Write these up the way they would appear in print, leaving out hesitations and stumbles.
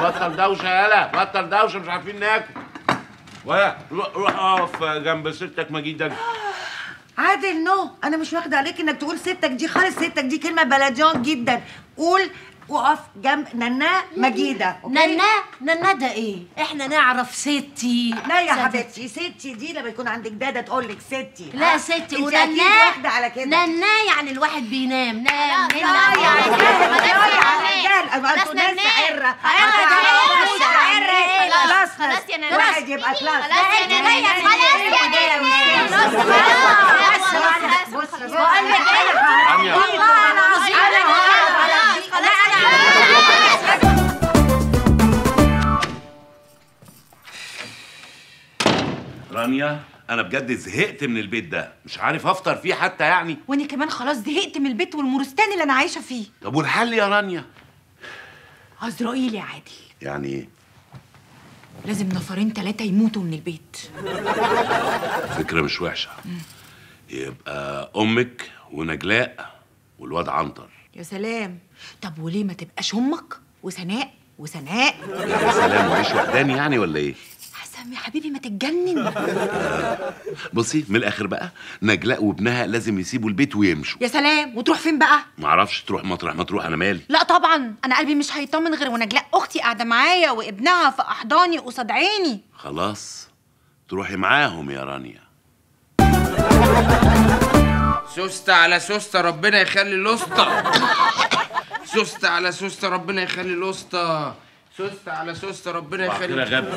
بطل دوشه يالا، بطل دوشه، مش عارفين ناكل. ولا روح اقف جنب ستك مجيدة. عادل نو، انا مش واخده عليك انك تقول ستك دي خالص. ستك دي كلمه بلديان جدا. قول وقف جنب نانا مجيده. نانا ده ايه؟ احنا نعرف ستي. لا يا حبيبتي، ستي دي لما يكون عندك داده تقول لك ستي. لا ستي ونانا واخده على كده. نانا يعني الواحد بينام. نام لا يا رجاله، انتوا ناس عره. خلاص يا نانا، واحد يبقى كلاس. خلاص يا نانا، خلاص يا نانا، بص بقول لك انا والله العظيم رانيا، انا بجد زهقت من البيت ده، مش عارف افطر فيه حتى يعني. وانا كمان خلاص زهقت من البيت والمورستان اللي انا عايشه فيه. طب والحل يا رانيا؟ عزرائيل يا عادل. يعني ايه؟ لازم نفرين 3 يموتوا من البيت. فكرة مش وحشة. يبقى أمك ونجلاء والواد عنتر. يا سلام. طب وليه ما تبقاش امك وسناء وسناء؟ يا سلام، وعيش وحداني يعني ولا ايه؟ حسام يا حبيبي ما تتجنن. بصي من الآخر بقى، نجلاء وابنها لازم يسيبوا البيت ويمشوا. يا سلام. وتروح فين بقى؟ معرفش، تروح مطرح ما تروح، أنا مالي. لا طبعا انا قلبي مش هيطمن غير ونجلاء اختي قاعده معايا وابنها في احضاني قصاد عيني. خلاص تروحي معاهم يا رانيا. سوستة على سوستة ربنا يخلي الوسطى. سوستة على سوستة ربنا يخلي الوسطى. سوستة على سوستة ربنا صباح يخلي. الخير يا غبي.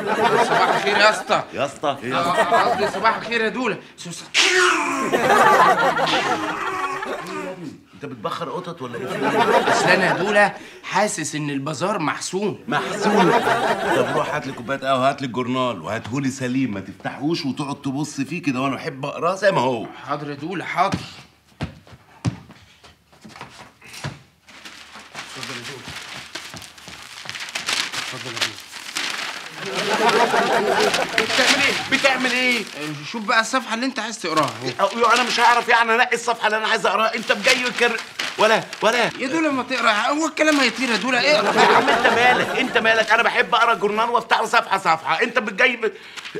صباح الخير يا اسطى. يا اسطى ايه يا اسطى؟ قصدي صباح الخير يا دولة. سوستة. انت بتبخر قطط ولا ايه؟ اصل انا يا دولة حاسس ان البازار محسوم. محسون. طب روح هات لي كوبايه قهوه، هات لي الجورنال وهاتهولي سليم، ما تفتحوش وتقعد تبص فيه كده، وانا بحب اقراه زي ما هو. حاضر يا دولة، حاضر. اتفضل يا دولة. اتفضل يا دولة. بتعمل ايه؟ شوف بقى الصفحة اللي انت عايز تقراها. انا مش هعرف يعني انقي الصفحه اللي انا عايز اقراها. انت جاي ولا يا دولة ما تقرا، هو الكلام هيطير يا دولة. اقرا يا عم. انت مالك؟ انا بحب اقرا الجورنال وافتحه صفحه صفحه. انت بتجي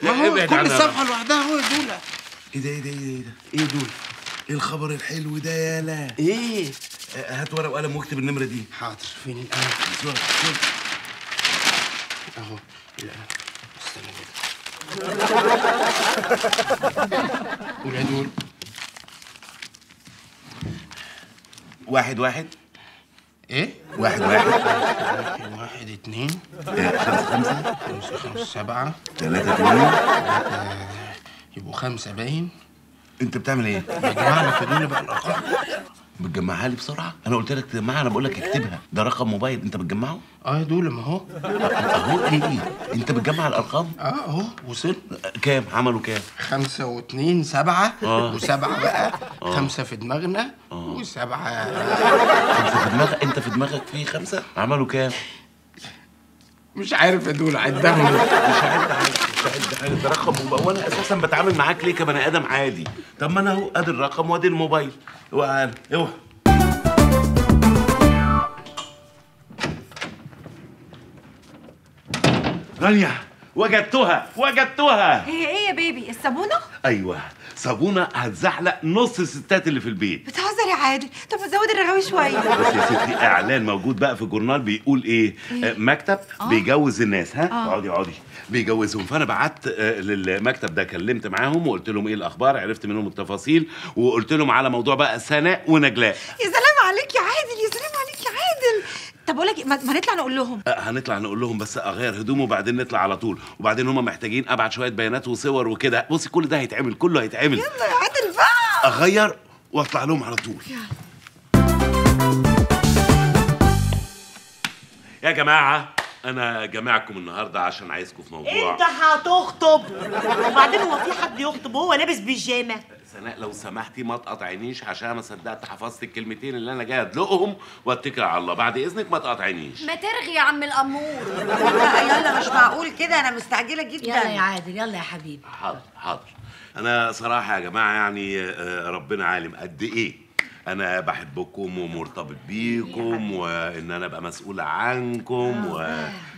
ما هو كل صفحة لوحدها. هو يا دولة. ايه ده؟ ايه يا دولة؟ ايه الخبر الحلو ده يالا؟ ايه؟ هات ورقه وقلم واكتب النمره دي. حاضر. فين القلم؟ اهو القلم. استنى كده. قول يا دول. 1 1. ايه؟ 1 1. 1 2. 5 5 7. 3 2. يبقوا 5 باين. انت بتعمل ايه؟ بجمع لك يا دول بقى الارقام. بتجمعها لي بسرعه؟ انا قلت لك تجمعها، انا بقول لك اكتبها. ده رقم موبايل، انت بتجمعه؟ يا دول ما هو. اهو. ايه؟ انت بتجمع الارقام؟ اهو وصل. كام؟ عملوا كام؟ 5 و2 7. و7 بقى 5 في دماغنا و7. 5 في دماغك؟ انت في دماغك في 5؟ عملوا كام؟ مش عارف يا دول عدهم. مش عد حاجه. ده رقم موبايل، وانا اساسا بتعامل معاك ليه كبني ادم عادي. طب ما انا اهو ادي الرقم وادي الموبايل. اوعى اوعى. رانيا، وجدتها. هي ايه يا بيبي؟ الصابونه؟ ايوه، صابونه هتزحلق نص الستات اللي في البيت. بتهزر يا عادل. طب زود الرغاوي شويه. بس يا ستي، اعلان موجود بقى في الجورنال بيقول ايه؟ مكتب بيجوز الناس. اقعدي. بيجوزهم. فانا بعت للمكتب ده، كلمت معاهم وقلت لهم ايه الاخبار، عرفت منهم التفاصيل، وقلت لهم على موضوع بقى سناء ونجلاء. يا سلام عليك يا عادل، يا سلام عليك يا عادل. طب اقول لك ما نطلع نقول لهم. هنطلع نقول لهم، بس اغير هدومه وبعدين نطلع على طول. وبعدين هم محتاجين ابعت شويه بيانات وصور وكده. بصي كل ده هيتعمل، كله هيتعمل. يلا يا عادل بقى. اغير واطلع لهم على طول. يا جماعه، انا جامعكم النهارده عشان عايزكم في موضوع. انت هتخطب؟ وبعدين هو في حد يخطب وهو لابس بيجامه؟ سناء لو سمحتي ما تقاطعينيش، عشان ما صدقت حفظت الكلمتين اللي انا جاي ادلقهم واتكل على الله. بعد اذنك ما تقاطعينيش. ما ترغي يا عم الامور. يلا مش معقول كده، انا مستعجله جدا. يلا يا عادل، يلا يا حبيبي. حاضر. انا صراحه يا جماعه يعني ربنا عالم قد ايه انا بحبكم ومرتبط بيكم وان انا ابقى مسؤول عنكم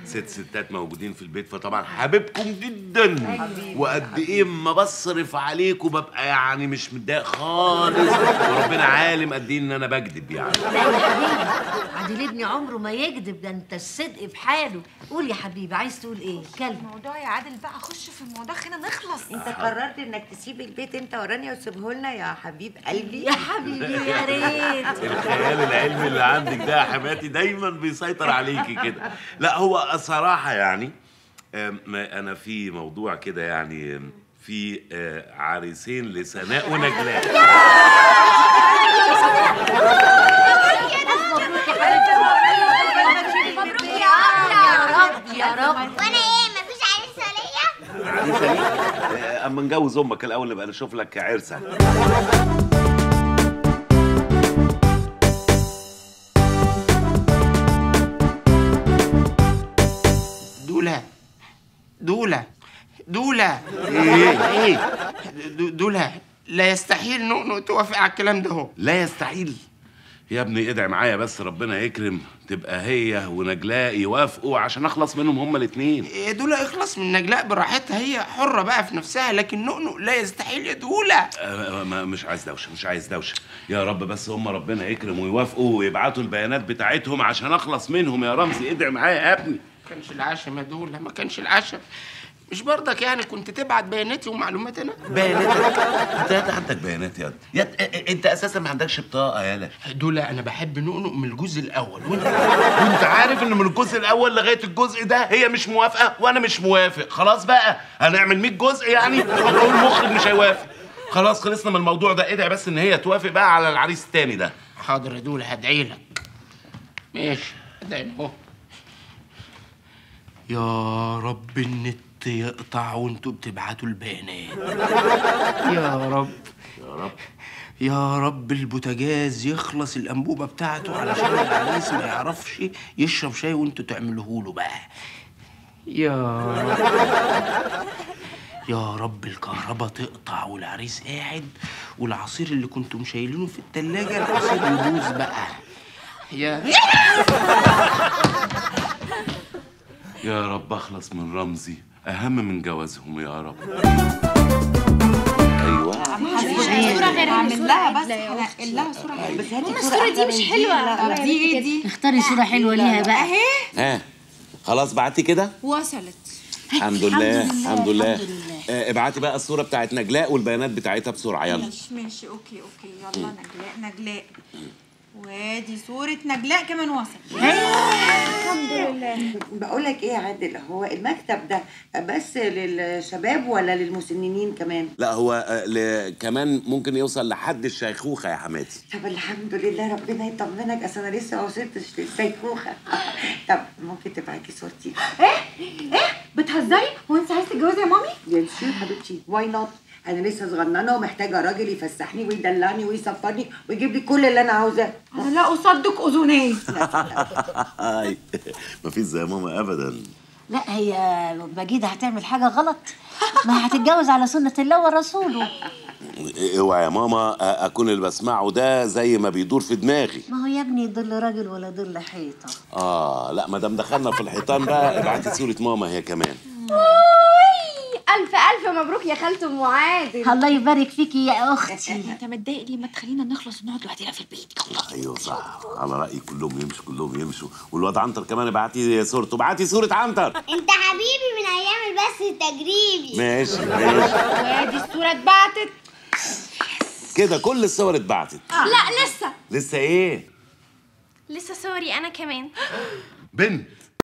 ستات موجودين في البيت، فطبعا حبيبكم جدا وقد ايه ما بصرف عليكم ببقى يعني مش متضايق خالص، وربنا عالم قد ايه ان انا بكذب يعني. لا يا حبيبي، عادل ابني عمره ما يكذب، ده انت الصدق بحاله. قول يا حبيبي، عايز تقول ايه؟ اتكلم. الموضوع يا عادل بقى، خش في الموضوع خلينا نخلص. انت قررت انك تسيب البيت انت ورانيا وتسيبه لنا يا حبيب قلبي؟ يا حبيبي يا ريت. الخيال العلمي اللي عندك ده يا حماتي دايما بيسيطر عليكي كده. لا هو صراحة يعني انا في موضوع كده يعني، في عريسين لسناء ونجلاء. يا رب. وانا ايه مفيش عريس ليا؟ عريسة ليك؟ اما نجوز امك الاول نبقى نشوف لك عرسة. دولة ايه دولة لا يستحيل نؤنؤ توافق على الكلام ده. هو لا يستحيل يا ابني، ادعي معايا بس ربنا يكرم تبقى هي ونجلاء يوافقوا عشان اخلص منهم هما الاثنين. دولة اخلص من نجلاء براحتها، هي حرة بقى في نفسها، لكن نؤنؤ لا يستحيل يا دولة. مش عايز دوشة، مش عايز دوشة يا رب، بس هما ربنا يكرم ويوافقوا ويبعتوا البيانات بتاعتهم عشان اخلص منهم يا رمزي. ادعي معايا يا ابني. ما كانش العشم يا دولة، ما كانش العشم. مش برضك يعني كنت تبعت بياناتي ومعلوماتي انا؟ بياناتك؟ انت عندك بيانات يا انت اساسا ما عندكش بطاقه يالا. دولة انا بحب نؤنؤ من الجزء الاول، وانت عارف ان من الجزء الاول لغايه الجزء ده هي مش موافقه وانا مش موافق. خلاص بقى هنعمل 100 جزء يعني؟ اقول المخرج مش هيوافق. خلاص خلصنا من الموضوع ده. ادعي بس ان هي توافق بقى على العريس التاني ده. حاضر يا دولة، هدعي لك. ماشي ادعي اهو. يا رب النت يقطع وانتوا بتبعتوا البيانات. يا رب يا رب يا رب البوتاجاز يخلص الانبوبه بتاعته علشان العريس ما يعرفش يشرب شاي وانتوا تعملوه له بقى. يا رب يا رب الكهرباء تقطع والعريس قاعد والعصير اللي كنتم شايلينه في التلاجة العصير يبوظ بقى. يا رب اخلص من رمزي، اهم من جوازهم يا رب. ايوه صورة غير عامل لها بس هنقل لها صورة غير. بس هاتي الصورة دي مش حلوة. دي ايه دي؟ اختاري صورة حلوة ليها بقى. اهي ها خلاص بعتي كده؟ وصلت. الحمد لله الحمد لله. ابعتي بقى الصورة بتاعت نجلاء والبيانات بتاعتها بسرعة يلا. ماشي اوكي يلا. نجلاء وادي صورة نجلاء كمان وصل. الحمد لله. بقول لك ايه يا عادل، هو المكتب ده بس للشباب ولا للمسنين كمان؟ لا هو كمان ممكن يوصل لحد الشيخوخة يا حماتي. طب الحمد لله ربنا يطمنك، اصل انا لسه ما وصلتش للشيخوخة. طب ممكن تبعتي صورتي؟ ايه بتهزري؟ هو انت عايزه تتجوزي يا مامي؟ يا شيخ حبيبتي واي نوت، انا لسه صغننه ومحتاجه راجل يفسحني ويدلعني ويسفرني ويجيب لي كل اللي انا عاوزاه. انا لا اصدق اذني. مفيش زي ماما ابدا. لا هي مجيدة هتعمل حاجة غلط، ما هتتجوز على سنة الله ورسوله. اوعى يا ماما اكون اللي بسمعه ده زي ما بيدور في دماغي. ما هو يا ابني ضل راجل ولا ضل حيطة. لا ما دام دخلنا في الحيطان بقى ابعتي صورة ماما هي كمان. ألف ألف مبروك يا خالته أم عادل. الله يبارك فيكي يا أختي. انت متضايق ليه؟ ما تخلينا نخلص ونقعد لوحدنا في البيت. ايوه صح، على رأيي كلهم يمشوا والواد عنتر كمان ابعتي صورته. ابعتي صورة عنتر. أنت حبيبي من أيام البث التجريبي. ماشي وادي الصورة اتبعتت كده، كل الصور اتبعتت. لا لسه لسه ايه؟ لسه صوري أنا كمان. بن